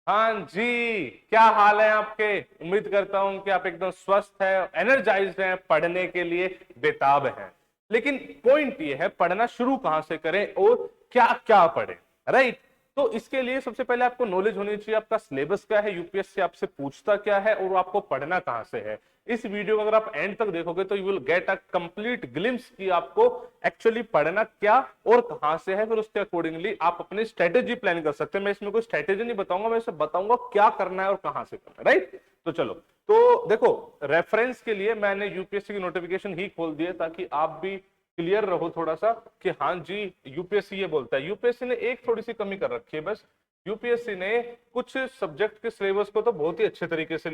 हाँ जी, क्या हाल है आपके। उम्मीद करता हूं कि आप एकदम स्वस्थ है, एनर्जाइज्ड हैं, पढ़ने के लिए बेताब हैं। लेकिन पॉइंट ये है, पढ़ना शुरू कहां से करें और क्या क्या पढ़ें, राइट। तो इसके लिए सबसे पहले आपको नॉलेज होनी चाहिए, आपका सिलेबस क्या है, यूपीएससी आपसे पूछता क्या है और आपको पढ़ना कहां से है। इस वीडियो को अगर आप एंड तक देखोगे तो you will get a complete glimpse कि आपको एक्चुअली पढ़ना क्या और कहां से है। फिर उसके अकॉर्डिंगली आप अपनी स्ट्रेटेजी प्लान कर सकते हैं। मैं इसमें कोई स्ट्रेटेजी नहीं बताऊंगा, मैं इसे बताऊंगा क्या करना है और कहां से करना है, राइट। तो चलो, तो देखो, रेफरेंस के लिए मैंने यूपीएससी की नोटिफिकेशन ही खोल दिए ताकि आप भी क्लियर रहो थोड़ा सा कि हाँ जी, यूपीएससी ये बोलता है। यूपीएससी ने एक थोड़ी सी कमी कर रखी है बस। यूपीएससी ने कुछ सब्जेक्ट के सिलेबस को तो बहुत ही अच्छे तरीके से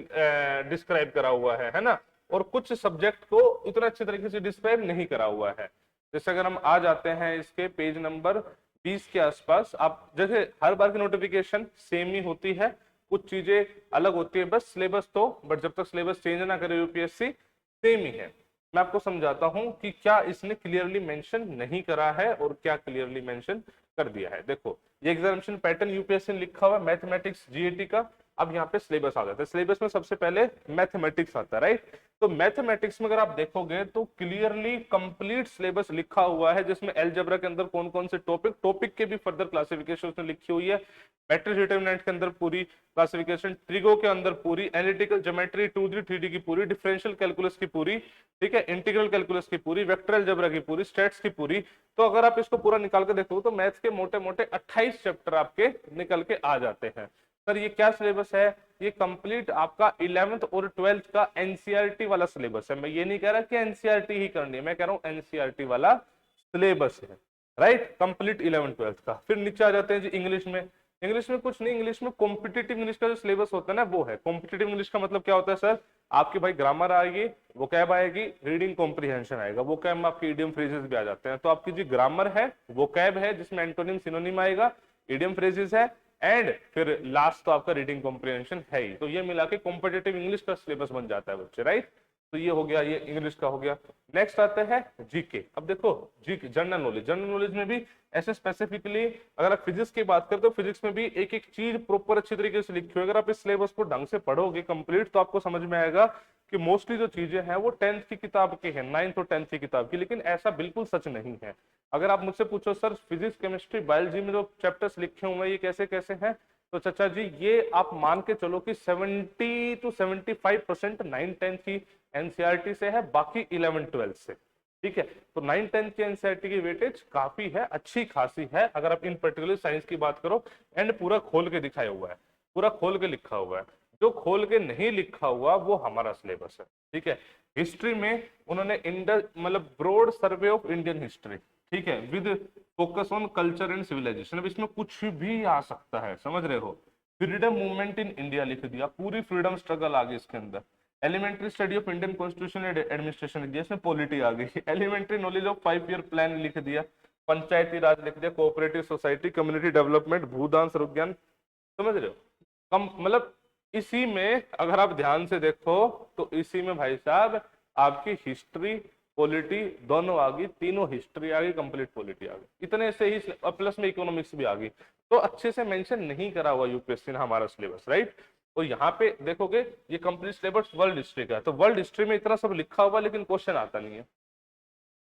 डिस्क्राइब करा हुआ है ना, और कुछ सब्जेक्ट को इतना अच्छे तरीके से डिस्क्राइब नहीं करा हुआ है। जैसे अगर हम आ जाते हैं इसके पेज नंबर 20 के आसपास, आप जैसे हर बार की नोटिफिकेशन सेम ही होती है, कुछ चीजें अलग होती है बस, सिलेबस तो, बट जब तक सिलेबस चेंज ना करे यूपीएससी सेम ही है। मैं आपको समझाता हूं कि क्या इसने क्लियरली मेंशन नहीं करा है और क्या क्लियरली मेंशन कर दिया है। देखो, ये एग्जामिनेशन पैटर्न यूपीएससी ने लिखा हुआ है मैथमेटिक्स जीएटी का। अब यहाँ पे सिलेबस आ जाता है, सिलेबस में सबसे पहले मैथमेटिक्स आता है, राइट। तो मैथमेटिक्स में अगर आप देखोगे तो क्लियरली कंप्लीट सिलेबस लिखा हुआ है, जिसमें अलजेब्रा के अंदर कौन कौन से टॉपिक के भी फर्दर क्लासिफिकेशन उसने लिखी हुई है। मैट्रिक्स डिटरमिनेंट के अंदर पूरी क्लासिफिकेशन, ट्रिगो के अंदर पूरी, एनालिटिकल ज्योमेट्री 2D 3D की पूरी, डिफरेंशियल कैलकुलस की पूरी, ठीक है, इंटीग्रल कैलकुलस की पूरी, वेक्टर अलजेब्रा की पूरी, स्टैट्स की पूरी। तो अगर आप इसको पूरा निकाल के देखो तो मैथ्स के मोटे मोटे 28 चैप्टर आपके निकल के आ जाते हैं। सर ये क्या सिलेबस है? ये कंप्लीट आपका 11th और 12th का एनसीईआरटी वाला सिलेबस है। मैं ये नहीं कह रहा कि एनसीईआरटी ही करनी है, मैं कह रहा हूं एनसीईआरटी वाला सिलेबस है, राइट, कंप्लीट 11th 12th का। फिर नीचे आ जाते हैं जी इंग्लिश में। इंग्लिश में कुछ नहीं, इंग्लिश में कॉम्पिटिटिव इंग्लिश का जो सिलेबस होता है ना वो है। कॉम्पिटिटिव इंग्लिश का मतलब क्या होता है सर? आपकी भाई ग्रामर आएगी, वोकैब आएगी, रीडिंग कॉम्प्रिहेंशन आएगा। वोकैब में आपके इडियम फ्रेजेस भी आ जाते हैं। तो आपकी जी ग्रामर है, वोकैब है जिसमें एंटोनिम सिनोनिम आएगा, इडियम फ्रेजेस है, एंड फिर लास्ट तो आपका रीडिंग कॉम्प्रिहेंशन है ही। तो ये मिला के कॉम्पिटिटिव इंग्लिश का सिलेबस बन जाता है बच्चे, राइट। तो ये हो गया, ये इंग्लिश का हो गया। नेक्स्ट आता है जीके। अब देखो, GK general knowledge, general knowledge में भी ऐसे स्पेसिफिकली अगर आप फिजिक्स की बात करें तो फिजिक्स में भी एक एक चीज प्रॉपर अच्छी तरीके से लिखी हुई। अगर आप इस सिलेबस को ढंग से पढ़ोगे कंप्लीट तो आपको समझ में आएगा कि मोस्टली जो चीजें हैं वो 10th की किताब की है, 9th और 10th की किताब की। लेकिन ऐसा बिल्कुल सच नहीं है। अगर आप मुझसे पूछो सर फिजिक्स केमिस्ट्री बायोलॉजी में जो चैप्टर्स लिखे हुए हैं ये कैसे कैसे हैं, तो चाचा जी ये आप मान के चलो कि 70 to 75% 9th 10th की एनसीईआरटी से है, बाकी 11th 12th से। ठीक है, तो 9th 10th की एनसीईआरटी की वेटेज काफी है, अच्छी खासी है अगर आप इन पर्टिकुलर साइंस की बात करो। एंड पूरा खोल के दिखाया हुआ है, पूरा खोल के लिखा हुआ है। जो खोल के नहीं लिखा हुआ वो हमारा सिलेबस है, ठीक है। हिस्ट्री में उन्होंने मतलब broad survey of Indian history, ठीक है, with focus on culture and civilisation. अब इसमें कुछ भी आ सकता है, समझ रहे हो। फ्रीडम मूवमेंट इन इंडिया लिख दिया, पूरी फ्रीडम स्ट्रगल आ गई इसके अंदर। Elementary study of Indian constitution and administration लिख दिया, इसमें पॉलिटी आ गई। Elementary knowledge of 5 year plan लिख दिया, पंचायती राज लिख दिया, cooperative society, community development, Bhoodan स्वरूप, समझ रहे हो। कम मतलब इसी में अगर आप ध्यान से देखो तो इसी में भाई साहब आपकी हिस्ट्री पॉलिटी दोनों आ गई, तीनों हिस्ट्री आ गई, कंप्लीट पॉलिटी आ गई, इतने से ही प्लस में इकोनॉमिक्स भी आ गई। तो अच्छे से मेंशन नहीं करा हुआ यूपीएससी ने हमारा सिलेबस, राइट। तो यहाँ पे देखोगे ये कंप्लीट सिलेबस वर्ल्ड हिस्ट्री का है, तो वर्ल्ड हिस्ट्री में इतना सब लिखा हुआ लेकिन क्वेश्चन आता नहीं है।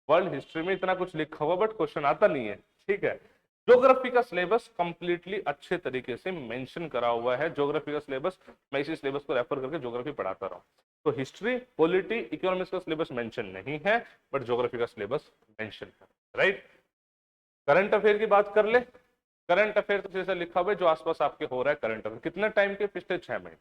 वर्ल्ड हिस्ट्री में इतना कुछ लिखा हुआ बट क्वेश्चन आता नहीं है, ठीक है। ज्योग्राफी का सिलेबस कंप्लीटली अच्छे तरीके से मेंशन करा हुआ है। ज्योग्राफी का सिलेबस, मैं इसी सिलेबस को रेफर करके ज्योग्राफी पढ़ाता रहा हूँ। तो हिस्ट्री, पॉलिटी, इकोनॉमिक्स का सिलेबस मेंशन नहीं है बट ज्योग्राफी का सिलेबस मेंशन है, राइट। करंट अफेयर की बात कर ले। करंट अफेयर तो जैसा लिखा हुआ है जो आसपास आपके हो रहा है करंट अफेयर, कितने टाइम के? पिछले 6 महीने।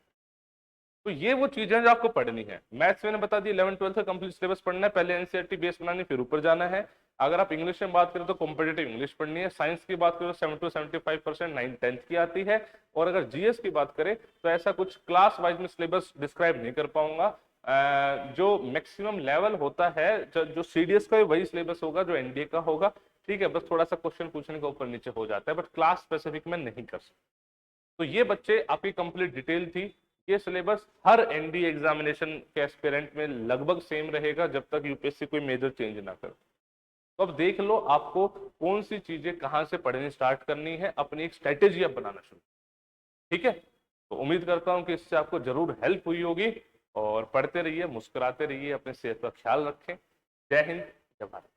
तो ये वो चीजें जो आपको पढ़नी है। मैथ्स मैंने बता दी 11th 12th का कंप्लीट सिलेबस पढ़ना है, पहले एनसीईआरटी बेस बनानी फिर ऊपर जाना है। अगर आप इंग्लिश में बात करें तो कॉम्पिटेटिव इंग्लिश पढ़नी है। साइंस की बात करें तो 70 to 75% 9th 10th की आती है। और अगर जीएस की बात करें तो ऐसा कुछ क्लास वाइज में सिलेबस डिस्क्राइब नहीं कर पाऊंगा। जो मैक्सिमम लेवल होता है जो सीडीएस का वही सिलेबस होगा जो एनडीए का होगा, ठीक है। बस थोड़ा सा क्वेश्चन पूछने का ऊपर नीचे हो जाता है बट क्लास स्पेसिफिक में नहीं कर सकता। तो ये बच्चे आपकी कंप्लीट डिटेल थी। ये सिलेबस हर एनडीए एग्जामिनेशन के एस्पिरेंट में लगभग सेम रहेगा जब तक यूपीएससी कोई मेजर चेंज ना करे। तो अब देख लो आपको कौन सी चीजें कहां से पढ़नी स्टार्ट करनी है, अपनी एक स्ट्रेटेजी अब बनाना शुरू, ठीक है। तो उम्मीद करता हूं कि इससे आपको जरूर हेल्प हुई होगी। और पढ़ते रहिए, मुस्कुराते रहिए, अपने सेहत का ख्याल रखें। जय हिंद, जय भारत।